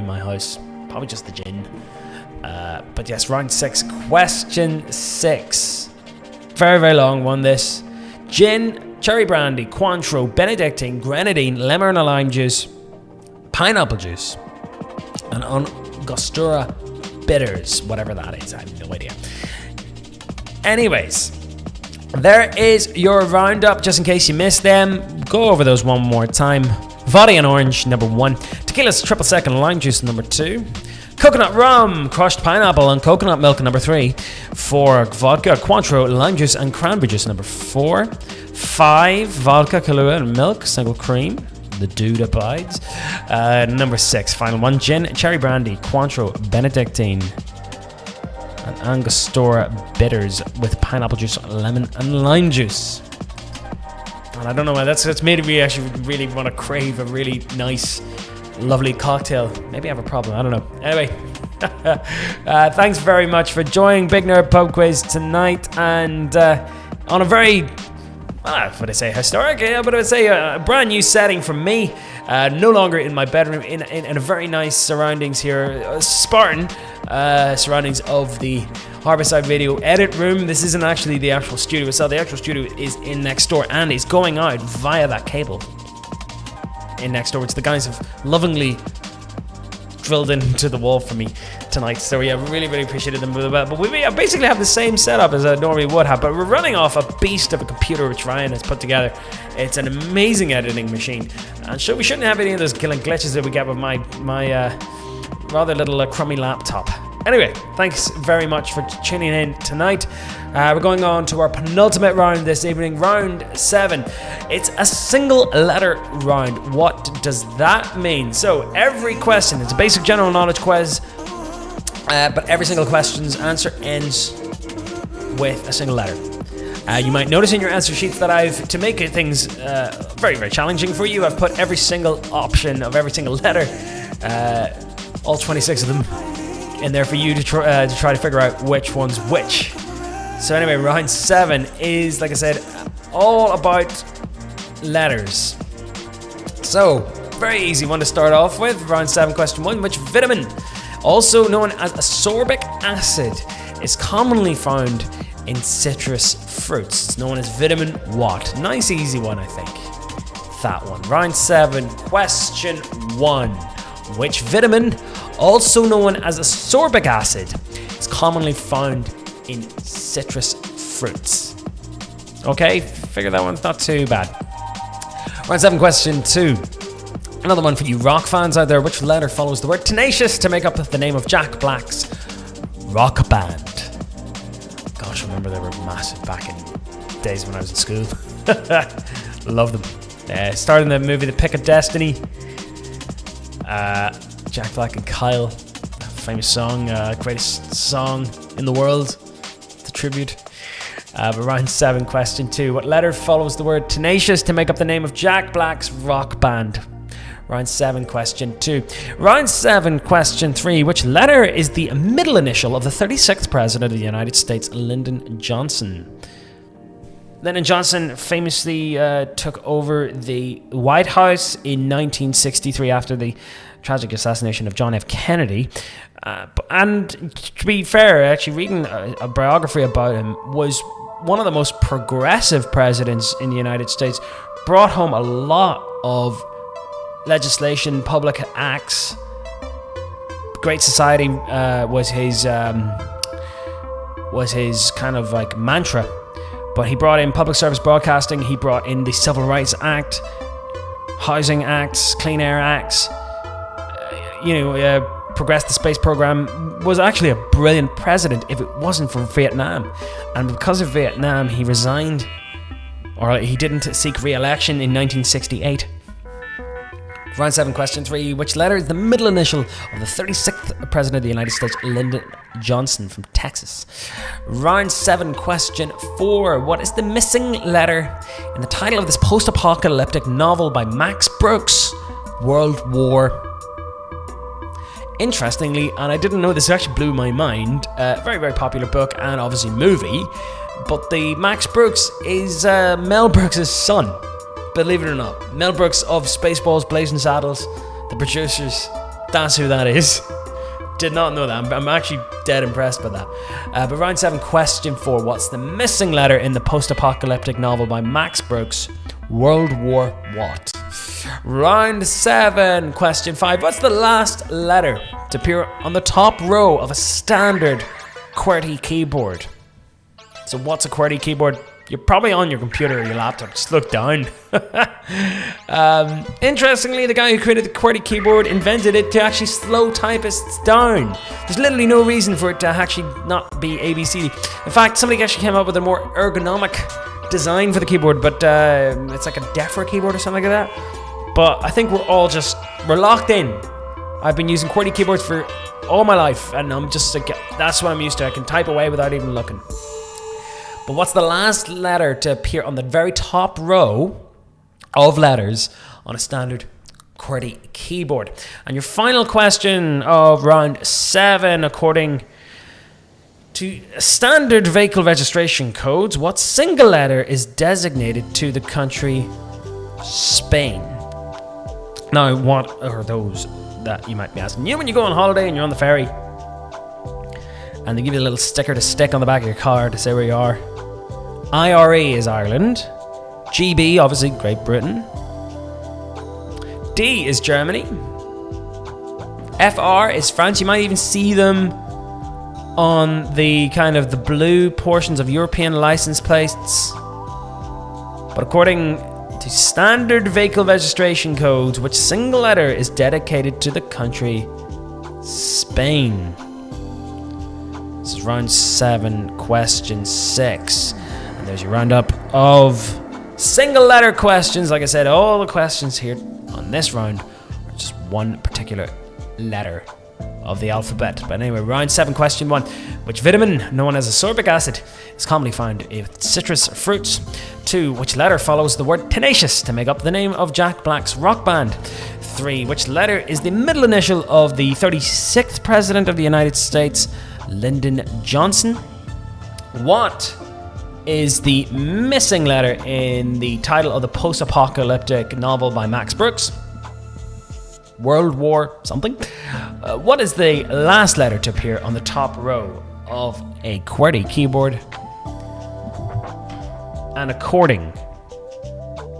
my house. Probably just the gin. But yes, round 6, question 6. Very, very long one, this. Gin, cherry brandy, Cointreau, Benedictine, grenadine, lemon or lime juice, pineapple juice, and Angostura bitters, whatever that is. I have no idea. Anyways, there is your roundup. Just in case you missed them, go over those one more time. Vodka and orange, number 1. Tequila's triple sec and lime juice, number 2. Coconut rum, crushed pineapple, and coconut milk, number 3. 4. Vodka, Cointreau, lime juice, and cranberry juice, number 4. 5. Vodka, Kahlua, and milk, single cream. The dude abides. Number 6, final one. Gin, cherry brandy, Cointreau, Benedictine, and Angostura bitters with pineapple juice, lemon, and lime juice. And I don't know why that's made me actually really want to crave a really nice, lovely cocktail. Maybe I have a problem. I don't know. Anyway, thanks very much for joining Big Nerd Pub Quiz tonight, and on a very, what would I say, historic? But I would say a brand new setting for me. No longer in my bedroom, in a very nice surroundings here, Spartan surroundings of the Harbourside Radio edit room. This isn't actually the actual studio itself. The actual studio is in next door and is going out via that cable in next door, which the guys have lovingly drilled into the wall for me tonight. So yeah, really, really appreciated them. But we basically have the same setup as I normally would have, but we're running off a beast of a computer which Ryan has put together. It's an amazing editing machine, and we shouldn't have any of those killing glitches that we get with my rather little crummy laptop. Anyway, thanks very much for tuning in tonight. We're going on to our penultimate round this evening, round 7. It's a single letter round. What does that mean? So every question, it's a basic general knowledge quiz. but every single question's answer ends with a single letter. You might notice in your answer sheets that to make things very, very challenging for you, I've put every single option of every single letter, all 26 of them, in there for you to try to figure out which one's which. So anyway, round 7 is, like I said, all about letters. So, very easy one to start off with. Round 7, question 1. Which vitamin, also known as ascorbic acid, is commonly found in citrus fruits? It's known as vitamin what? Nice easy one, I think. That one. Round 7, question 1. Which vitamin, also known as ascorbic acid, is commonly found in citrus fruits? Okay, figure that one's not too bad. Round 7, question 2. Another one for you rock fans out there. Which letter follows the word tenacious to make up the name of Jack Black's rock band? Gosh, I remember they were massive back in days when I was in school. Love them. Starred in the movie The Pick of Destiny. Jack Black and Kyle, famous song, greatest song in the world. It's a tribute. But round 7, question 2. What letter follows the word tenacious to make up the name of Jack Black's rock band? Round 7, question 2. Round 7, question 3. Which letter is the middle initial of the 36th President of the United States, Lyndon Johnson? Lyndon Johnson famously took over the White House in 1963 after the tragic assassination of John F. Kennedy. And to be fair, actually reading a biography about him, was one of the most progressive presidents in the United States. Brought home a lot of legislation, public acts. Great Society was his kind of like mantra. But he brought in public service broadcasting. He brought in the Civil Rights Act, Housing Acts, Clean Air Acts. Progressed the space program. Was actually a brilliant president if it wasn't for Vietnam. And because of Vietnam, he resigned, or he didn't seek re-election in 1968. Round 7, question 3. Which letter is the middle initial of the 36th President of the United States, Lyndon Johnson from Texas? Round 7, question 4. What is the missing letter in the title of this post-apocalyptic novel by Max Brooks, World War? Interestingly, and I didn't know this, actually blew my mind, very, very popular book and obviously movie, but the Max Brooks is Mel Brooks' son. Believe it or not, Mel Brooks of Spaceballs, Blazing Saddles, the producers, that's who that is. Did not know that. I'm actually dead impressed by that. But round 7, question 4. What's the missing letter in the post-apocalyptic novel by Max Brooks, World War What? Round 7, question 5. What's the last letter to appear on the top row of a standard QWERTY keyboard? So what's a QWERTY keyboard? You're probably on your computer or your laptop. Just look down. Interestingly, the guy who created the QWERTY keyboard invented it to actually slow typists down. There's literally no reason for it to actually not be ABCD. In fact, somebody actually came up with a more ergonomic design for the keyboard, but it's like a deafer keyboard or something like that. But I think we're locked in. I've been using QWERTY keyboards for all my life, and I'm just like, that's what I'm used to. I can type away without even looking. But what's the last letter to appear on the very top row of letters on a standard QWERTY keyboard? And your final question of round 7, according to standard vehicle registration codes, what single letter is designated to the country Spain? Now, what are those that you might be asking? When you go on holiday and you're on the ferry, and they give you a little sticker to stick on the back of your car to say where you are. IRE is Ireland. GB, obviously, Great Britain. D is Germany. FR is France. You might even see them on the kind of the blue portions of European license plates. But according to standard vehicle registration codes, which single letter is dedicated to the country Spain? This is round 7, question 6. And there's your roundup of single letter questions. Like I said, all the questions here on this round are just one particular letter. of the alphabet. But anyway, round 7, question 1. Which vitamin, known as ascorbic acid, is commonly found in citrus fruits? 2. Which letter follows the word tenacious to make up the name of Jack Black's rock band? 3. Which letter is the middle initial of the 36th President of the United States, Lyndon Johnson? What is the missing letter in the title of the post-apocalyptic novel by Max Brooks? World War something? What is the last letter to appear on the top row of a QWERTY keyboard? And according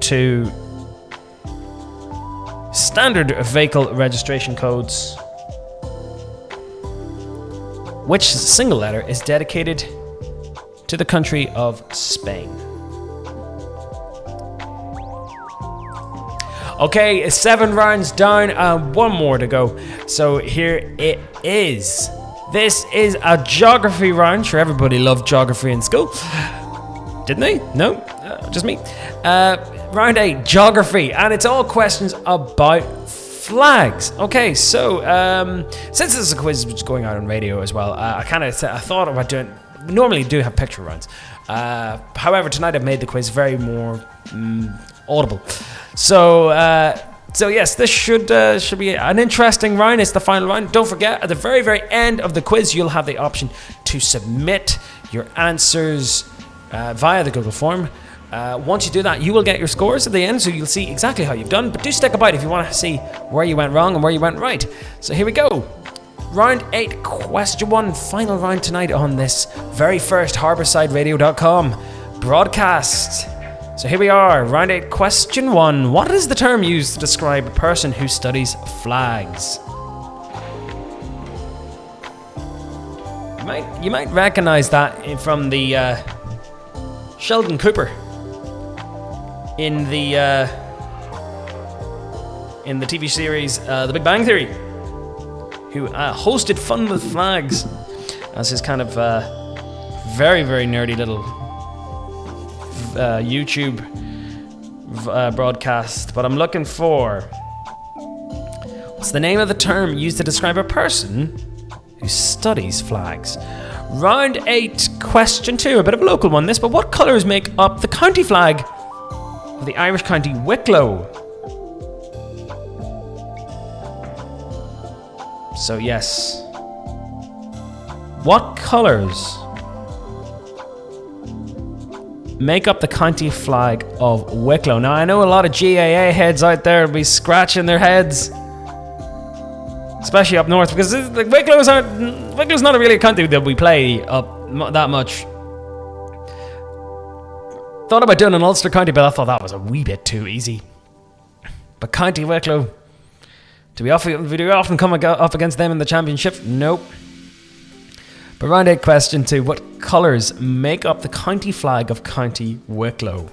to standard vehicle registration codes, which single letter is dedicated to the country of Spain? Okay, 7 rounds down and 1 more to go. So here it is. This is a geography round. Sure, everybody loved geography in school. Didn't they? No? Just me. Round 8, geography. And it's all questions about flags. Okay, so since this is a quiz which is going out on radio as well, I thought about doing... We normally do have picture rounds. However, tonight I've made the quiz very more audible. So yes, this should be an interesting round. It's the final round. Don't forget, at the very, very end of the quiz, you'll have the option to submit your answers via the Google form. Once you do that, you will get your scores at the end, so you'll see exactly how you've done. But do stick about if you want to see where you went wrong and where you went right. So here we go. Round 8, question 1, final round tonight on this very first HarboursideRadio.com broadcast. So here we are, round 8, question 1. What is the term used to describe a person who studies flags? You might recognize that from the Sheldon Cooper in the TV series The Big Bang Theory, who hosted Fun with Flags as his kind of very, very nerdy little YouTube broadcast. But I'm looking for... What's the name of the term used to describe a person who studies flags? Round 8, question 2. A bit of a local one, this. But what colours make up the county flag of the Irish county Wicklow? So yes, what colours make up the county flag of Wicklow? Now I know a lot of GAA heads out there will be scratching their heads, especially up north, because Wicklow Wicklow's not really a county that we play up that much. Thought about doing an Ulster County, but I thought that was a wee bit too easy. But County Wicklow, do we often come up against them in the championship? Nope. But round 8, question 2. What colours make up the county flag of County Wicklow?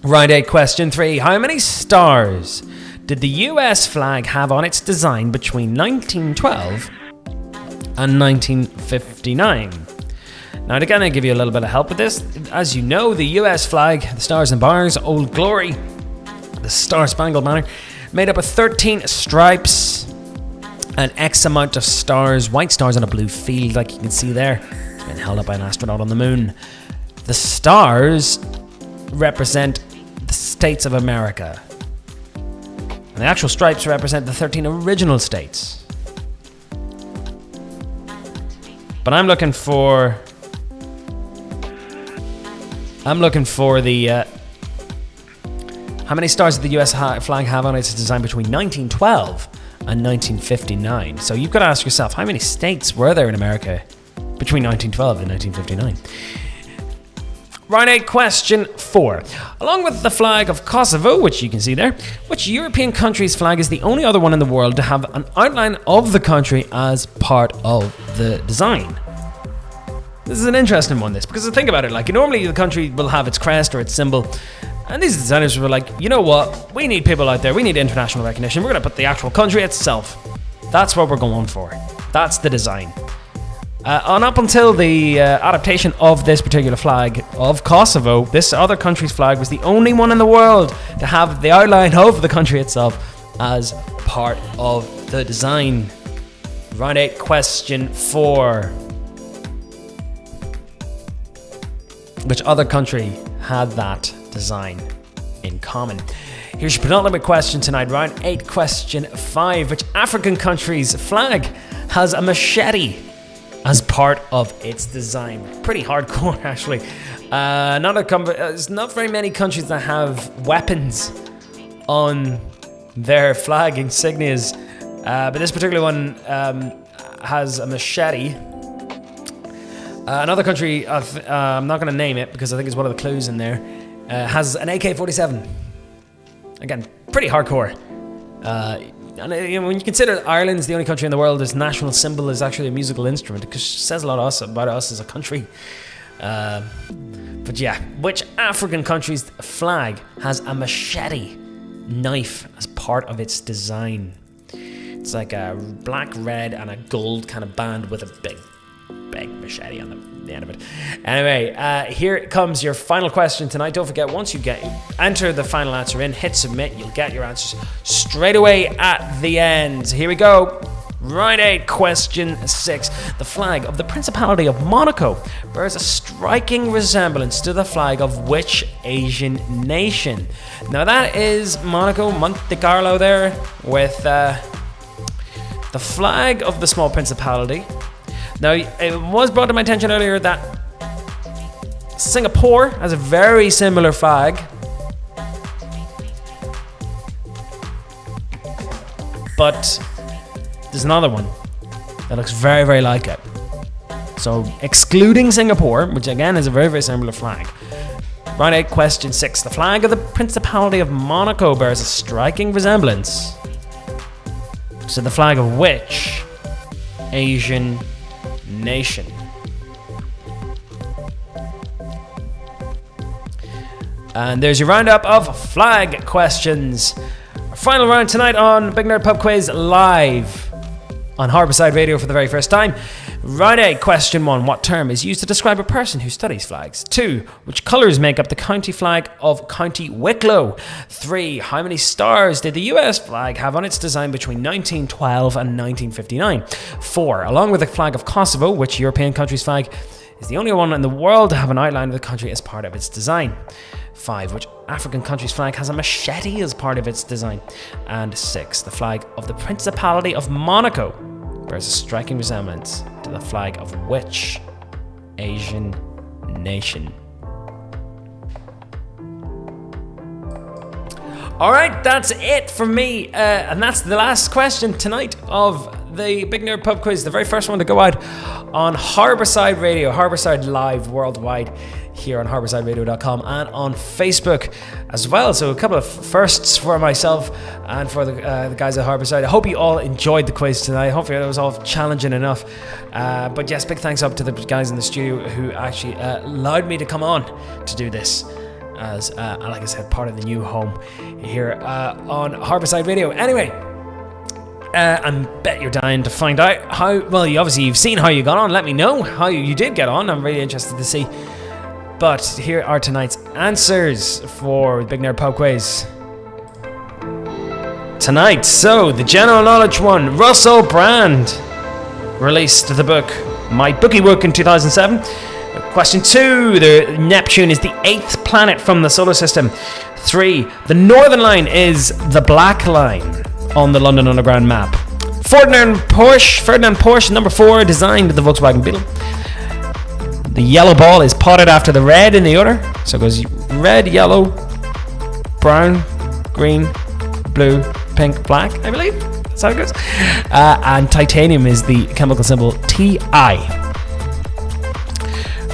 Round 8, question 3. How many stars did the US flag have on its design between 1912 and 1959? Now, to kind of give you a little bit of help with this, as you know, the US flag, the Stars and Bars, Old Glory, the Star-Spangled Banner, made up of 13 stripes and X amount of stars, white stars on a blue field, like you can see there, and held up by an astronaut on the moon. The stars represent the states of America, and the actual stripes represent the 13 original states. But I'm looking for the how many stars did the US flag have on its design between 1912 and 1959? So you've got to ask yourself, how many states were there in America between 1912 and 1959? Round 8, question 4. Along with the flag of Kosovo, which you can see there, which European country's flag is the only other one in the world to have an outline of the country as part of the design? This is an interesting one, this, because think about it, like normally the country will have its crest or its symbol, and these designers were like, you know what, we need people out there, we need international recognition, we're going to put the actual country itself. That's what we're going for. That's the design. And up until the adaptation of this particular flag of Kosovo, this other country's flag was the only one in the world to have the outline of the country itself as part of the design? Round 8, question 4. Which other country had that design in common? Here's your penultimate question tonight. Round 8, question 5. Which African country's flag has a machete as part of its design? Pretty hardcore, actually. There's not very many countries that have weapons on their flag insignias, but this particular one has a machete. Another country, I'm not going to name it because I think it's one of the clues in there, has an AK-47. Again, pretty hardcore. And when you consider Ireland's the only country in the world whose national symbol is actually a musical instrument, it says a lot about us as a country. But yeah, which African country's flag has a machete knife as part of its design? It's like a black, red, and a gold kind of band with a big machete on the end of it. Anyway, here comes your final question tonight. Don't forget, once you enter the final answer in, hit submit, you'll get your answers straight away at the end. Here we go. Round 8, question 6. The flag of the Principality of Monaco bears a striking resemblance to the flag of which Asian nation? Now that is Monaco, Monte Carlo there, with the flag of the small principality. Now, it was brought to my attention earlier that Singapore has a very similar flag, but there's another one that looks very, very like it. So, excluding Singapore, which again is a very, very similar flag. Round 8, question 6. The flag of the Principality of Monaco bears a striking resemblance to the flag of which Asian nation? And there's your roundup of flag questions. Our final round tonight on Big Nerd Pub Quiz live on Harbourside Radio for the very first time. Round 8, question 1. What term is used to describe a person who studies flags? 2. Which colours make up the county flag of County Wicklow? 3. How many stars did the US flag have on its design between 1912 and 1959? 4. Along with the flag of Kosovo, which European country's flag is the only one in the world to have an outline of the country as part of its design? 5. Which African country's flag has a machete as part of its design? And 6. The flag of the Principality of Monaco bears a striking resemblance to the flag of which Asian nation? Alright, that's it from me. And that's the last question tonight of the Big Nerd Pub Quiz. The very first one to go out on Harbourside Radio, Harbourside Live worldwide here on HarboursideRadio.com and on Facebook as well. So a couple of firsts for myself and for the guys at Harbourside. I hope you all enjoyed the quiz tonight. Hopefully it was all challenging enough. But yes, big thanks up to the guys in the studio who actually allowed me to come on to do this as, like I said, part of the new home here on Harbourside Radio. Anyway, I bet you're dying to find out how, well, you've seen how you got on. Let me know how you did get on. I'm really interested to see. But here are tonight's answers for Big Nerd Pub Quiz tonight. So, the general knowledge one, Russell Brand released the book My Bookie Book in 2007. Question 2, the Neptune is the 8th planet from the solar system. 3, the Northern Line is the black line on the London Underground map. Ferdinand Porsche, number 4, designed the Volkswagen Beetle. The yellow ball is potted after the red in the order. So it goes red, yellow, brown, green, blue, pink, black, I believe. That's how it goes. And titanium is the chemical symbol Ti.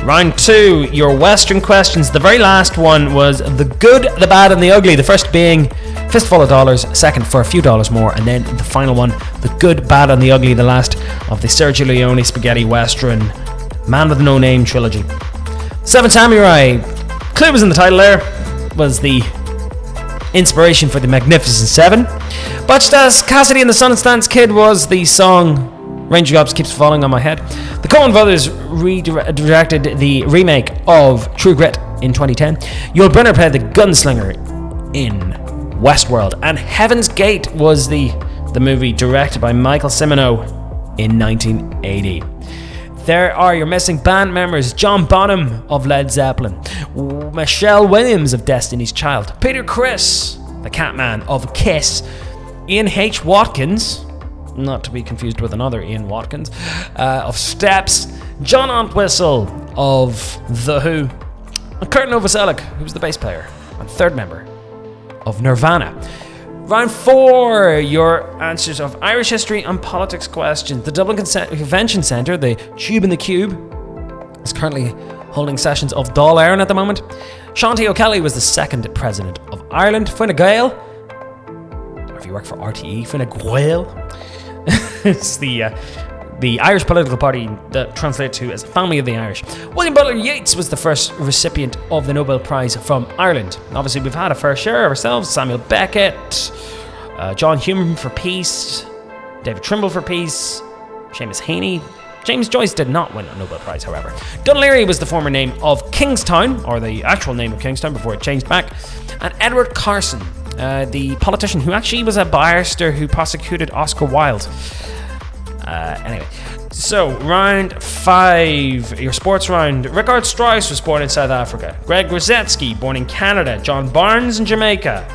Round 2, your Western questions. The very last one was the good, the bad, and the ugly. The first being Fistful of Dollars, second for a few dollars more, and then the final one, the good, bad, and the ugly, the last of the Sergio Leone spaghetti Western Man with No Name trilogy. Seven Samurai, clue was in the title there, was the inspiration for the Magnificent Seven. Butch Cassidy and the Sundance Kid was the song Raindrops Keeps Falling on My Head. The Coen Brothers directed the remake of True Grit in 2010. Yul Brynner played the gunslinger in Westworld. And Heaven's Gate was the movie directed by Michael Cimino in 1980. There are your missing band members: John Bonham of Led Zeppelin, Michelle Williams of Destiny's Child, Peter Criss, the Catman of Kiss, Ian H. Watkins, not to be confused with another Ian Watkins, of Steps, John Entwistle of The Who, and Kurt Novoselic, who was the bass player and third member of Nirvana. Round 4, your answers of Irish history and politics questions. The Dublin Convention Centre, the Tube in the Cube, is currently holding sessions of Dáil Éireann at the moment. Sean T. O'Kelly was the second president of Ireland. Fine Gael, or if you work for RTE, Fine Gael, it's the Irish political party that translates to as Family of the Irish. William Butler Yeats was the first recipient of the Nobel Prize from Ireland. Obviously, we've had a fair share ourselves. Samuel Beckett, John Hume for peace, David Trimble for peace, Seamus Heaney. James Joyce did not win a Nobel Prize, however. Dunleary was the former name of Kingstown, or the actual name of Kingstown before it changed back. And Edward Carson, the politician who actually was a barrister who prosecuted Oscar Wilde. Anyway, so round 5, your sports round. Richard Strauss was born in South Africa. Greg Rosetsky, born in Canada. John Barnes in Jamaica.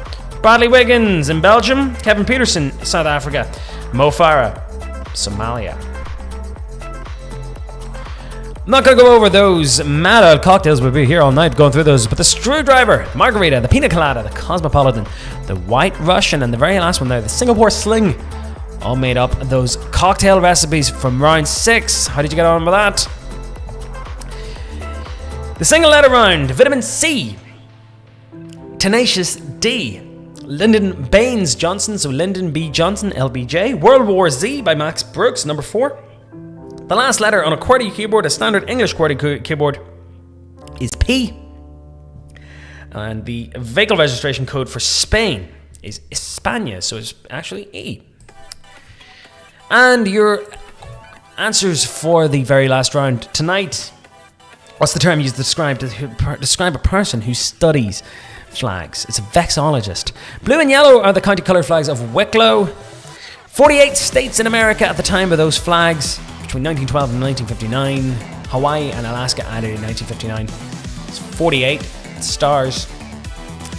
Bradley Wiggins in Belgium. Kevin Peterson, South Africa. Mo Farah, Somalia. I'm not going to go over those mad old cocktails. We'll be here all night going through those. But the Screwdriver, the Margarita, the Pina Colada, the Cosmopolitan, the White Russian, and the very last one there, the Singapore Sling, all made up those cocktail recipes from round 6. How did you get on with that? The single letter round: Vitamin C, Tenacious D, Lyndon Baines Johnson, so Lyndon B. Johnson, LBJ. World War Z by Max Brooks, number 4. The last letter on a QWERTY keyboard, a standard English QWERTY keyboard, is P. And the vehicle registration code for Spain is España, so it's actually E. And your answers for the very last round tonight. What's the term used to describe a person who studies flags? It's a vexillologist. Blue and yellow are the county colour flags of Wicklow. 48 states in America at the time of those flags, between 1912 and 1959. Hawaii and Alaska added in 1959. It's 48 stars.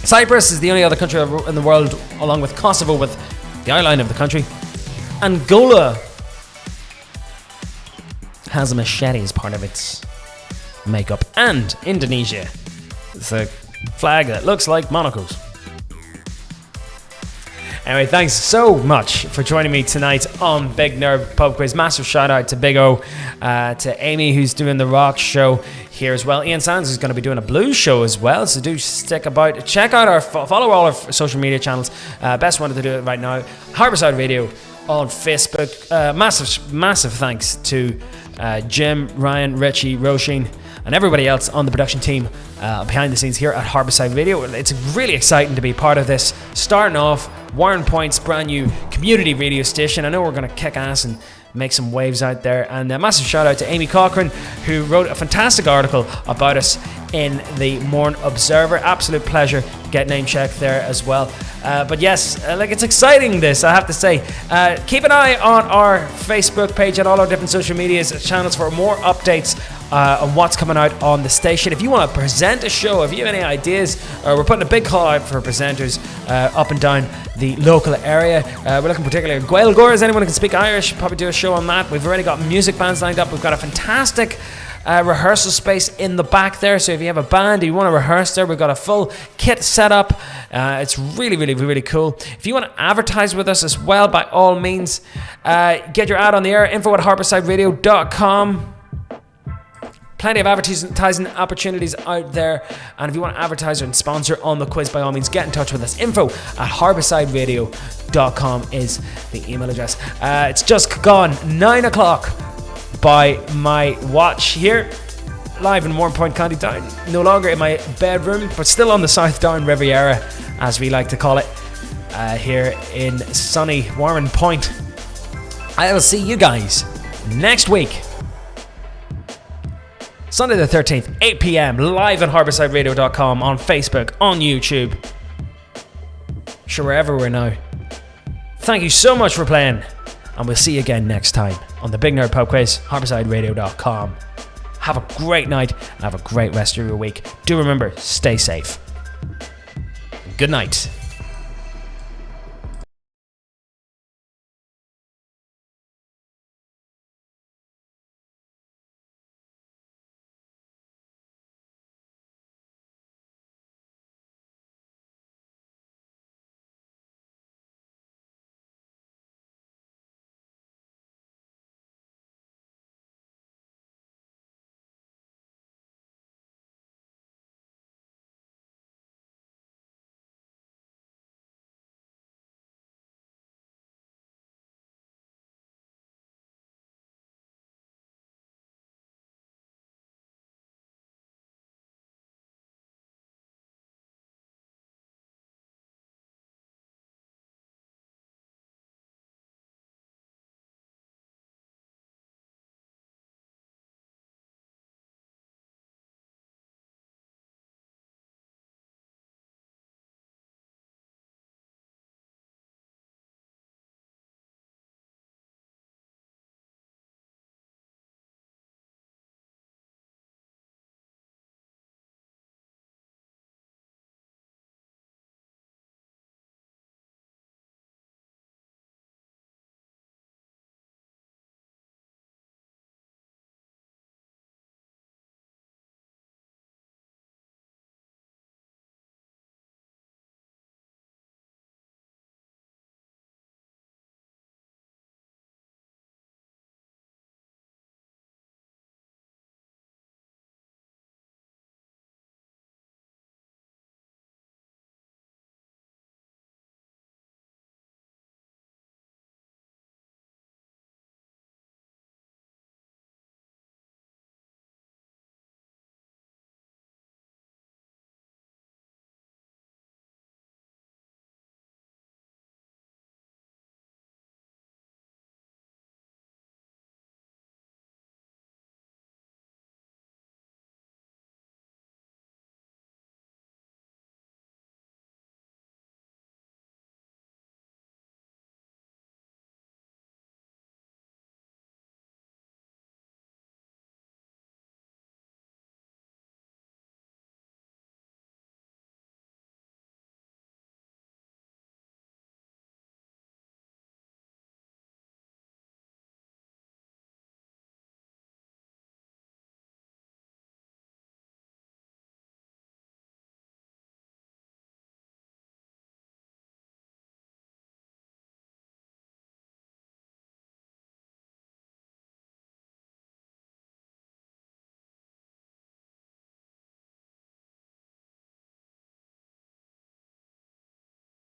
Cyprus is the only other country in the world, along with Kosovo, with the outline of the country. Angola has a machete as part of its makeup. And Indonesia, it's a flag that looks like Monaco's. Anyway, thanks so much for joining me tonight on Big Nerd Pub Quiz. Massive shout out to Big O, to Amy, who's doing the rock show here as well. Ian Sands is going to be doing a blues show as well, so do stick about. Check out follow all our social media channels. Best one to do it right now, Harbourside Radio on Facebook. Massive thanks to Jim, Ryan, Richie, Roisin, and everybody else on the production team behind the scenes here at Harbourside Radio. It's really exciting to be part of this. Starting off, Warren Point's brand new community radio station. I know we're going to kick ass and make some waves out there. And a massive shout out to Amy Cochran, who wrote a fantastic article about us in the Morn Observer. Absolute pleasure to get name checked there as well. But yes, it's exciting, this, I have to say. Keep an eye on our Facebook page and all our different social media channels for more updates on what's coming out on the station. If you want to present a show, if you have any ideas, we're putting a big call out for presenters up and down the local area. We're looking particularly at Gaeilgeoir. Is anyone who can speak Irish? Probably do a show on that. We've already got music bands lined up. We've got a fantastic rehearsal space in the back there, so if you have a band, you want to rehearse there, we've got a full kit set up. It's really cool. If you want to advertise with us as well, by all means, get your ad on the air. info@harbourside.radio.com. Plenty of advertising opportunities out there, and if you want to advertise and sponsor on the quiz, by all means get in touch with us. info@harbourside.radio.com is the email address. It's just gone 9 o'clock by my watch here, live in Warrenpoint, County Down. No longer in my bedroom, but still on the South Down Riviera, as we like to call it, here in sunny Warrenpoint. I'll see you guys next week, Sunday the 13th, 8 p.m, live at HarboursideRadio.com, on Facebook, on YouTube. Sure, we're everywhere now. Thank you so much for playing, and we'll see you again next time on the Big Nerd Pub Quiz, Harbourside Radio.com. Have a great night and have a great rest of your week. Do remember, stay safe. Good night.